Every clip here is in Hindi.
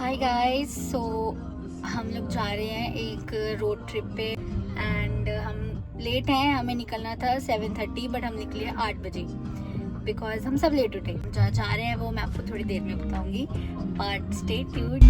हाय गाइस, सो हम लोग जा रहे हैं एक रोड ट्रिप पे एंड हम लेट हैं। हमें निकलना था 7:30 बट हम निकले 8 बजे बिकॉज हम सब लेट उठे। जहाँ जा रहे हैं वो मैं आपको थोड़ी देर में बताऊंगी, बट स्टे ट्यून्ड।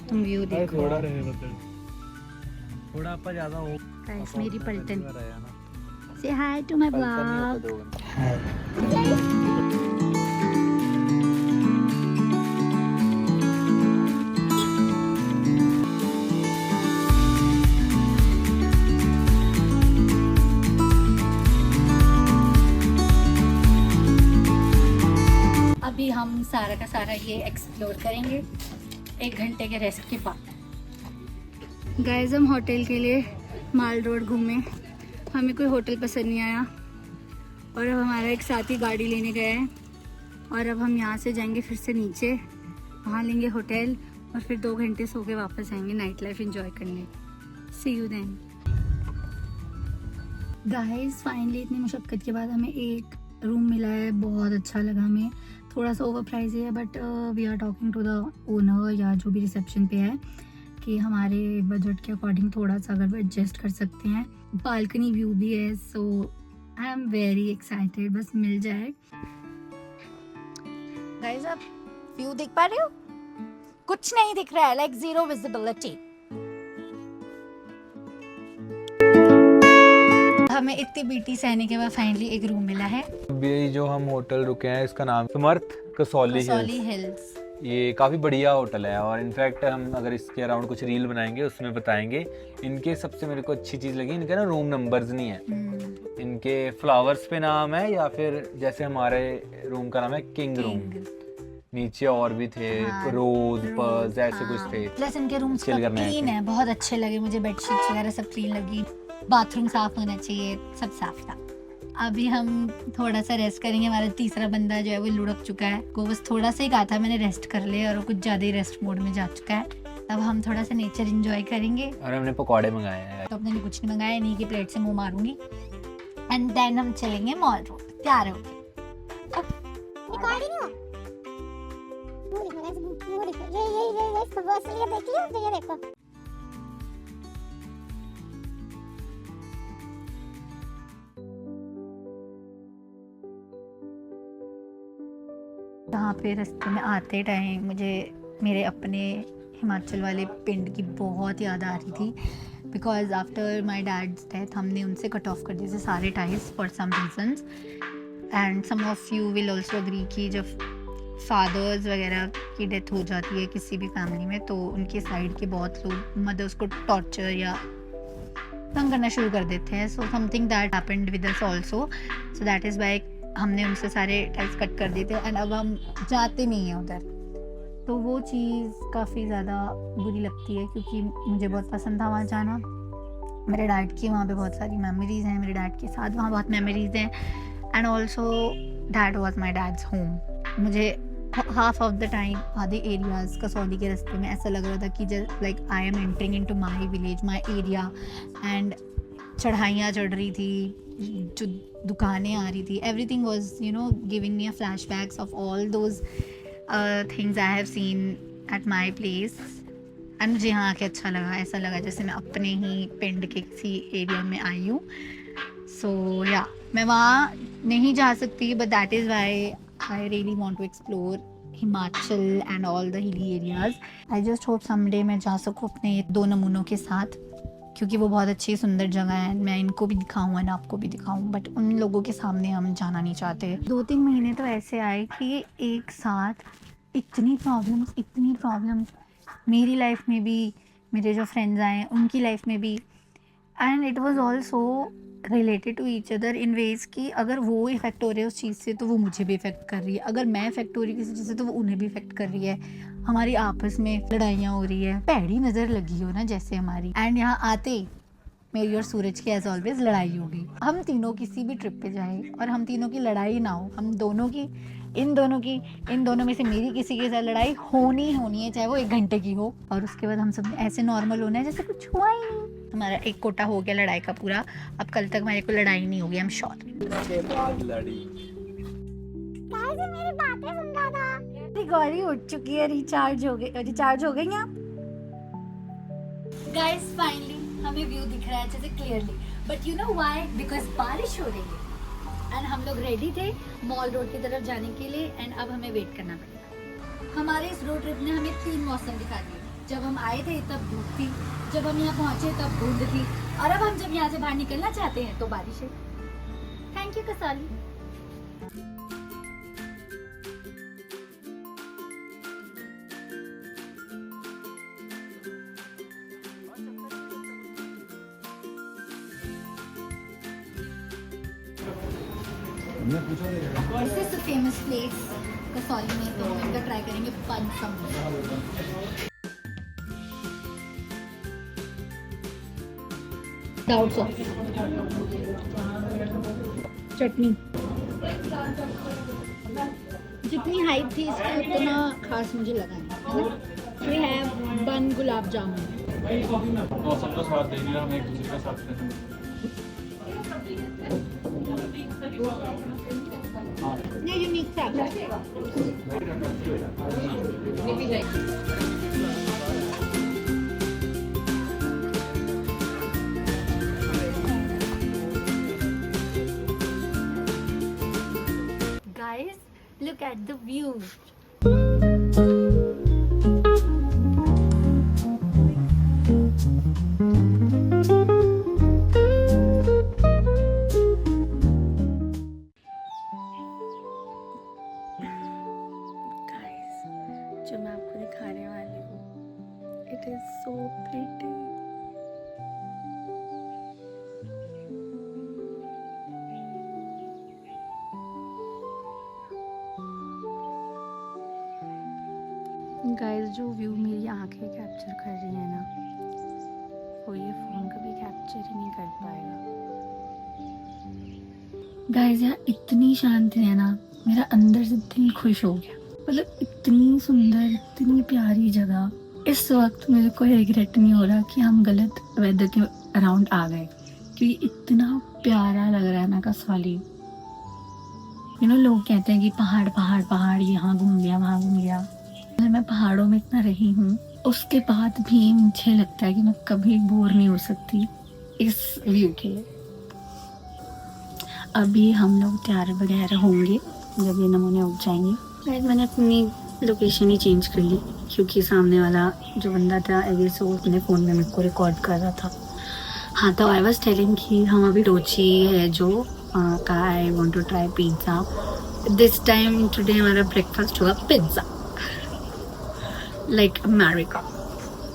तुम व्यू देखो, थोड़ा रहे मतलब थोड़ा आपका ज्यादा हो। गाइस मेरी पलटन। से हाय टू माय ब्लॉग। अभी हम सारा का सारा ये एक्सप्लोर करेंगे 1 घंटे के रेस्ट के बाद। गाइस हम होटल के लिए माल रोड घूमे, हमें कोई होटल पसंद नहीं आया और अब हमारा एक साथी गाड़ी लेने गया है और अब हम यहाँ से जाएंगे फिर से नीचे, वहाँ लेंगे होटल और फिर 2 घंटे सो के वापस आएंगे नाइट लाइफ एंजॉय करने। सी यू देन। गाइस फाइनली इतनी मुशक्क़त के बाद हमें एक रूम मिला है, बहुत अच्छा लगा हमें। थोड़ा सा ओवर प्राइस है but we are talking to the owner या जो भी रिसेप्शन पे है कि हमारे बजट के अकॉर्डिंग थोड़ा सा अगर वो एडजस्ट कर सकते हैं। बालकनी व्यू भी है, सो आई एम वेरी एक्साइटेड, बस मिल जाए। गाइस आप व्यू देख पा रहे हो? कुछ नहीं दिख रहा है, लाइक जीरो विजिबिलिटी। हमें इतनी बीटी सहने के बाद फाइनली एक रूम मिला है। अभी जो हम होटल रुके हैं इसका नाम समर्थ कसौली हिल्स। ये काफ़ी बढ़िया होटल है और इनफैक्ट हम अगर इसके अराउंड कुछ रील बनाएंगे उसमें बताएंगे। इनके सबसे मेरे को अच्छी चीज़ लगी, इनके ना रूम नंबर्स नहीं है, इनके फ्लावर्स पे नाम है या फिर जैसे हमारे रूम का नाम है किंग रूम। नीचे और भी थे, रोज पर्ल्स ऐसे कुछ थे। प्लस इनके रूम्स क्लीन है, बहुत अच्छे लगे मुझे। बेडशीट्स वगैरह सब क्लीन लगी, बाथरूम साफ होना चाहिए, सब साफ था। अभी हम थोड़ा सा रेस्ट करेंगे। हमारा तीसरा बंदा जो है वो लुढ़क चुका है, वो बस थोड़ा सा ही कहा था मैंने रेस्ट कर ले और वो कुछ ज़्यादा ही रेस्ट मोड में जा चुका है। अब हम थोड़ा सा नेचर एंजॉय करेंगे। और हमने पकौड़े मंगाए हैं, तो अपने कुछ नहीं मंगाया, नहीं की प्लेट से मुंह मारूंगी एंड देन हम चलेंगे मॉल रोड। तैयार हो? यहाँ पे रास्ते में आते टाइम मुझे मेरे अपने हिमाचल वाले पिंड की बहुत याद आ रही थी because after my dad's death हमने उनसे कट ऑफ कर दिए थे सारे ties for some reasons and some of you will also agree कि जब फादर्स वगैरह की डेथ हो जाती है किसी भी फैमिली में तो उनके साइड के बहुत लोग मदर्स को टॉर्चर या तंग करना शुरू कर देते हैं। So something that happened with us also, so that is Y हमने उनसे सारे टाइल्स कट कर दिए थे एंड अब हम जाते नहीं हैं उधर। तो वो चीज़ काफ़ी ज़्यादा बुरी लगती है क्योंकि मुझे बहुत पसंद था वहाँ जाना। मेरे डैड की वहाँ पे बहुत सारी मेमोरीज़ हैं, मेरे डैड के साथ वहाँ बहुत मेमोरीज़ हैं and also dad was my dad's home. मुझे हाफ ऑफ द टाइम आधे एरियाज़ कसौली के रास्ते में ऐसा लग रहा था कि just like I am entering into my village, my area and चढ़ाइयाँ चढ़ रही थी, जो दुकानें आ रही थी, everything was you know giving me a flashbacks of all those things I have seen at my place and मुझे यहाँ आके अच्छा लगा। ऐसा लगा जैसे मैं अपने ही पिंड के किसी एरिया में आई हूँ। सो या मैं वहाँ नहीं जा सकती but that is why I really want to explore Himachal and all the hilly areas. I just hope someday मैं जा सकूँ अपने 2 नमूनों के साथ क्योंकि वो बहुत अच्छी सुंदर जगह है। मैं इनको भी दिखाऊँ एंड आपको भी दिखाऊँ बट उन लोगों के सामने हम जाना नहीं चाहते। 2-3 महीने तो ऐसे आए कि एक साथ इतनी प्रॉब्लम्स मेरी लाइफ में भी, मेरे जो फ्रेंड्स आए उनकी लाइफ में भी and it was also related to each other in ways कि अगर वो इफेक्ट हो रहे हैं उस चीज़ से तो वो मुझे भी इफेक्ट कर रही है, अगर मैं इफेक्ट हो रही किसी चीज़ से तो वो उन्हें भी इफेक्ट कर रही है, हमारी आपस में लड़ाइयाँ हो रही है, पैड़ी नज़र लगी हो ना जैसे हमारी। एंड यहाँ आते ही मेरी और सूरज की एज ऑलवेज लड़ाई हो गई। हम तीनों किसी भी ट्रिप पे जाए और हम तीनों की लड़ाई ना हो, हम दोनों की इन दोनों में से मेरी किसी के साथ लड़ाई होनी है, चाहे वो 1 घंटे की हो, और उसके बाद हम सब ऐसे नॉर्मल होना है जैसे कुछ हुआ ही नहीं। हमारा एक कोटा हो गया लड़ाई का पूरा, अब कल तक हमारे को लड़ाई नहीं होगी, आई एम श्योर। मेरी बातें सुन रहा था। गौरी उठ चुकी है, रिचार्ज हो गई आप। गाइस फाइनली हमें व्यू दिख रहा है अच्छे से clearly, but you know why? Because बारिश हो रही है एंड हम लोग रेडी थे मॉल रोड की तरफ जाने के लिए एंड अब हमें वेट करना पड़ेगा। हमारे इस रोड ट्रिप ने हमें 3 मौसम दिखा दिए। जब हम आए थे तब धूप थी, जब हम यहाँ पहुँचे तब धुंध थी, और अब हम जब यहाँ से बाहर निकलना चाहते हैं तो बारिश है। Thank you Kasauli. This is the famous place Kasauli में, तो हम इनका ट्राई करेंगे बन समोसा। डाउट सॉस, चटनी, जितनी हाइप थी इसका उतना खास मुझे लगा नहीं। वी हैव बन गुलाब जामुन। मौसम का साथ दे दिया, हम एक दूसरे का साथ देते ये यूनिक था। Guys, look at the view. जो मैं आपको दिखाने वाली हूँ, it is so pretty. Guys, जो व्यू मेरी आंखें कैप्चर कर रही है ना, वो ये फोन कभी कैप्चर ही नहीं कर पाएगा। गाइस, यहाँ इतनी शांति है ना, मेरा अंदर से दिल खुश हो गया। मतलब इतनी सुंदर, इतनी प्यारी जगह। इस वक्त मुझे कोई रिग्रेट नहीं हो रहा कि हम गलत वेदर के अराउंड आ गए, क्योंकि इतना प्यारा लग रहा है ना कसौली। यू नो, लोग कहते हैं कि पहाड़ पहाड़ पहाड़, यहाँ घूम लिया वहाँ घूम लिया। मैं पहाड़ों में इतना रही हूँ, उसके बाद भी मुझे लगता है कि मैं कभी बोर नहीं हो सकती इस व्यू के लिए। अभी हम लोग तैयार वगैरह होंगे जब ये नमूने उग जाएंगे। मैंने अपनी लोकेशन ही चेंज कर ली, क्योंकि सामने वाला जो बंदा था आई गेस वो अपने फ़ोन में मेरे को रिकॉर्ड कर रहा था। हाँ, तो आई वाज टेलिंग कि हम अभी रोची है जो का I want to try pizza. This time today हमारा ब्रेकफास्ट होगा पिज़्ज़ा, लाइक अमेरिका।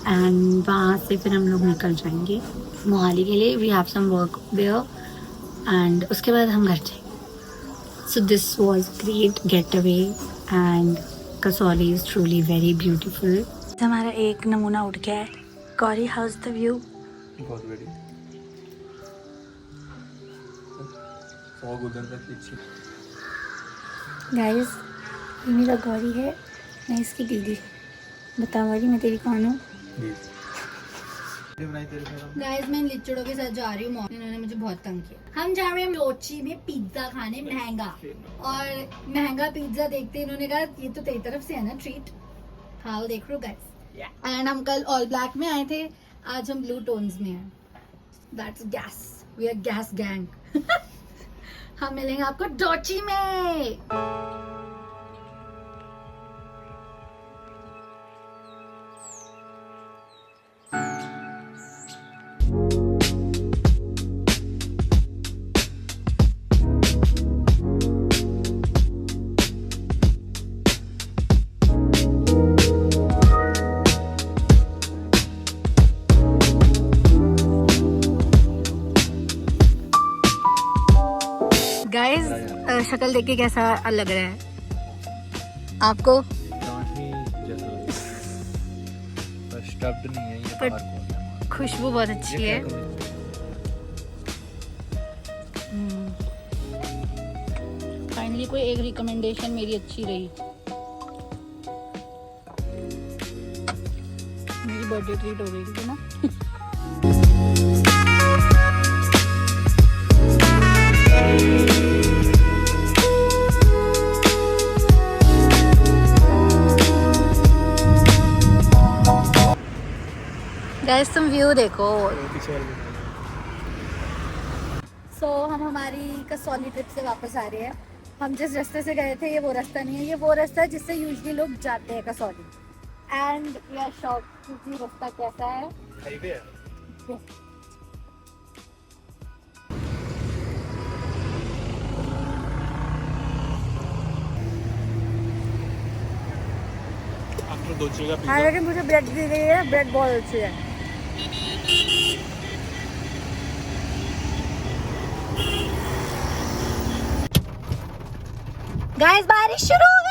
एंड वहाँ से फिर हम लोग निकल जाएंगे मोहाली के लिए। We have some work there and उसके बाद हम घर जाएंगे। So this was great get away and Kasauli is truly very beautiful. हमारा एक नमूना उठ गया है। Gauri, how is the view? बहुत बढ़िया। गाइस, ये मेरा गौरी है, मैं इसकी दीदी। बता गौरी, मैं तेरी कौन हूँ? गाइस, मैं लिचड़ों के साथ जा रही हूँ, इन्होंने मुझे बहुत तंग किया। हम जा रहे हैं लोची में पिज्जा खाने, महंगा, और महंगा पिज्जा देखते इन्होंने कहा ये तो तेरी तरफ से है ना ट्रीट, खाओ देख लो गाइस। एंड हम कल ऑल ब्लैक में आए थे, आज हम ब्लू टोन्स में हैं। That's gas, we are gas gang. हम मिलेंगे आपको डोची में। विजुअल देख के कैसा लग रहा है आपको? स्टफ्ड नहीं है ये, पर बाहर को है। खुशबू बहुत अच्छी है। फाइनली कोई एक रिकमेंडेशन मेरी अच्छी रही। मेरी बर्थडे ट्रीट हो गई थी ना। गाइस तुम व्यू देखो। सो हम हमारी कसौली ट्रिप से वापस आ रहे हैं। हम जिस रास्ते से गए थे ये वो रास्ता नहीं है, ये वो रास्ता है जिससे यूजुअली लोग जाते हैं Kasauli. And we are shocked कि रास्ता कैसा है। हाईवे है। आफ्टर दोचे का हाँ लेकिन मुझे ब्रेड दी गई है, ब्रेड बहुत अच्छी है। गाइस बारिश शुरू हो गई।